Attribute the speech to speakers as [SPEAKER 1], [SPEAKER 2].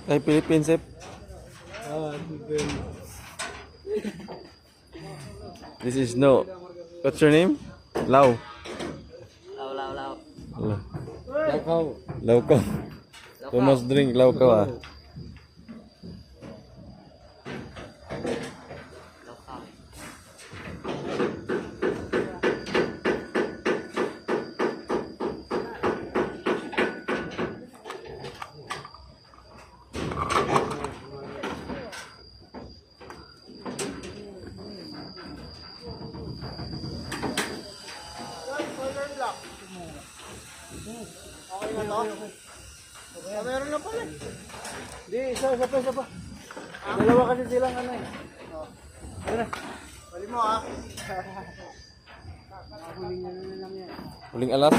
[SPEAKER 1] Ay, Philippine Chef. This is no. What's your name? Lau.
[SPEAKER 2] Law.
[SPEAKER 1] Laukaw. Laukaw. Too much drink, laukaw ah.
[SPEAKER 3] Okay na to? Meron na pala. Di, isa pa. Dalawa kasi silang ano eh. Ano na? Bali mo ah. Huling na lang yan.
[SPEAKER 1] Huling alas.